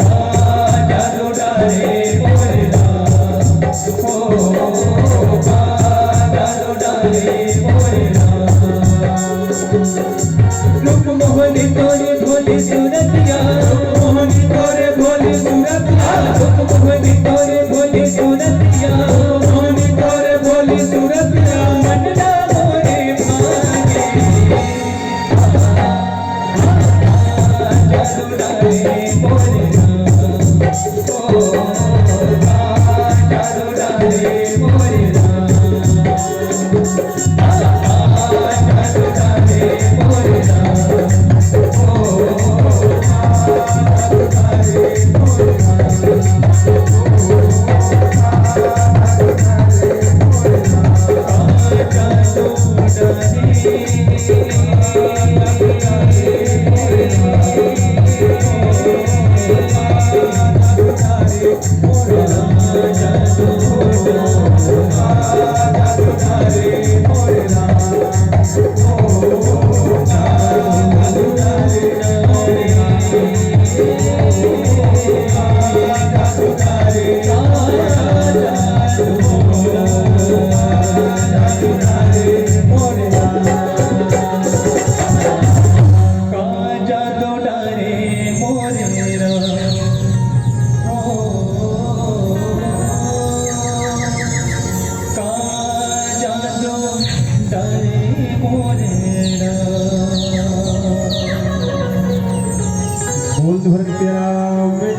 Oh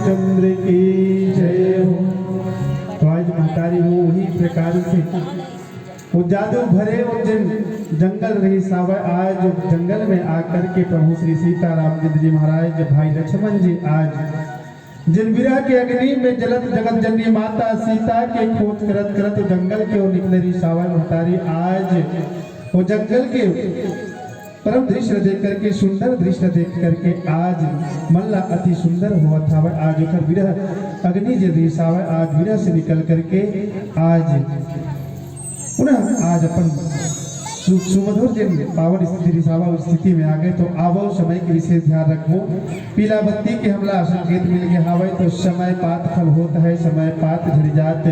Ramchandra की जय हो। तो आज महतारी वो वही प्रकार से वो जादू भरे वो जंगल रही सावा आज जंगल में आकर के प्रभु श्री सीता रामचंद्र जी महाराज भाई लक्ष्मण जी आज जिन विरह के अग्नि में जलत जगत जननी माता सीता के खोज करत करत जंगल के ओर निकले रही सावा महतारी आज वो जंगल के परम दृश्य देख करके सुंदर दृश्य देख करके आज मल्ला अति सुंदर हुआ था आज उखर विरह अग्नि जे दिशावा आज विरह से निकल करके आज पुनः आज अपन सुमधुर जिन पावन स्थिति रिसावा स्थिति में आ गए। तो आवो समय के विशेष ध्यान रखो। पीला बत्ती के हमला संकेत मिल गया हवे तो समय पात फल होता है समय पात झड़ी जात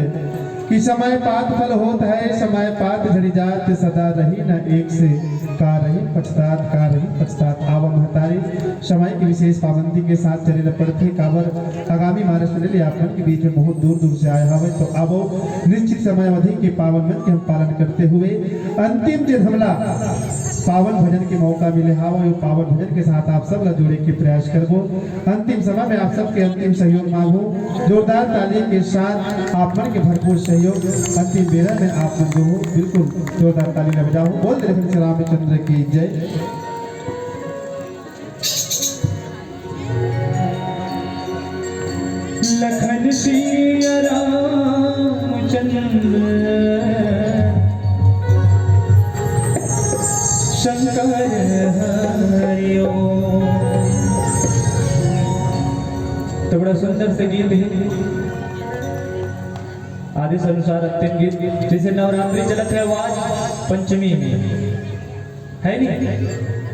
कि समय पात फल होता है समय पात झड़ी जात सदा रही न एक से का रही पछतात आवा महतारी समय की विशेष पाबंदी के साथ चले न पड़ते काबर आगामी महाराष्ट्र ले आपन के बीच में बहुत दूर दूर से आए हवे। तो अब निश्चित समय अवधि के पावन मन के हम पालन करते हुए अंतिम दिन हमला पावन भजन के मौका मिले हावो ये पावन भजन के साथ आप सब ला जोड़े के प्रयास करबो। अंतिम समय में आप सबके अंतिम सहयोग मांगो जोरदार ताली के साथ आप मन के भरपूर सहयोग अंतिम बेरा में आप मन जो हो बिल्कुल जोरदार ताली न बजाओ। बोल दे श्री रामचंद्र की जय। लखन सिया रामचंद्र शंकर हरिओ। तो बड़ा सुंदर से गीत है आदेश अनुसार अंतिम गीत जैसे नवरात्रि चलत है आज पंचमी में है नहीं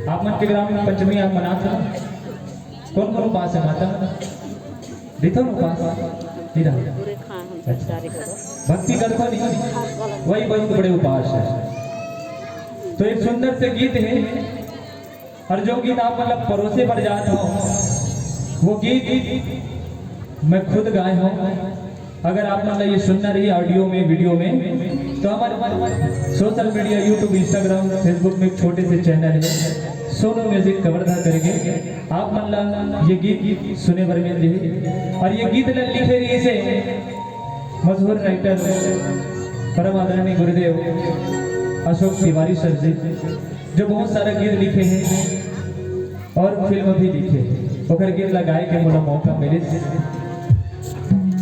आप मन के ग्राम में पंचमी आप मनाते हो कौन कौन उपास है माता देखो उपास भक्ति करते नहीं वही बहुत बड़े उपास है। तो एक सुंदर से गीत है और जो गीत आप मतलब परोसे पर जाता हो वो गीत मैं खुद गाया हूँ। अगर आप मतलब ये सुनना रही ऑडियो में वीडियो में तो हमारे social media YouTube Instagram Facebook में एक छोटे से चैनल है सोनू म्यूजिक कवर्धा करके आप मतलब ये गीत सुने बर मिल रही और ये गीत लिखे रही से मशहूर राइटर परम आदरणीय गुरुदेव अशोक तिवारी सर जी जो बहुत सारे गीत लिखे हैं और फिल्म भी लिखे ओकर गीत लगाए के मोला मौका मिले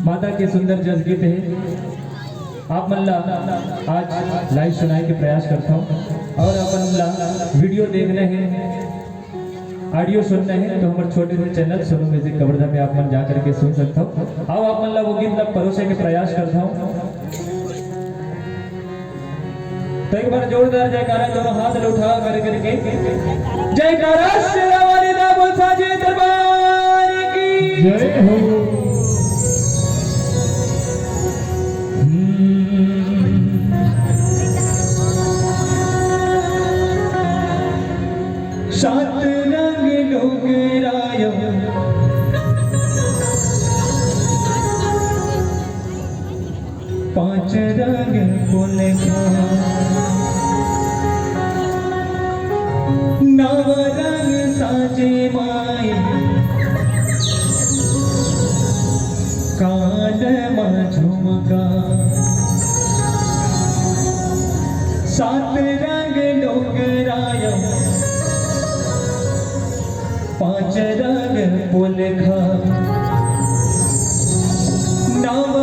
माता के सुंदर जस गीत है आप मल्ला आज लाइव सुनाए के प्रयास करता हूँ और अपन वीडियो देखने हैं ऑडियो सुनना है तो हमारे छोटे से चैनल सोनू म्यूजिक कवर्धा में आप मन जा करके सुन सकता हूँ। आओ आप मल्ला वो गीत परोसे के प्रयास करता हूँ। तो एक बार जोरदार जयकारा दोनों हाथ उठा करके जयकारा शेरावाली दाबुल साजे दरबार की जय हो। सात रंग डोगरायो पांच रंग बोले नव रंग साजे माए काल झुमका सात रंग डोगरायो पांच रंग पुलखा नव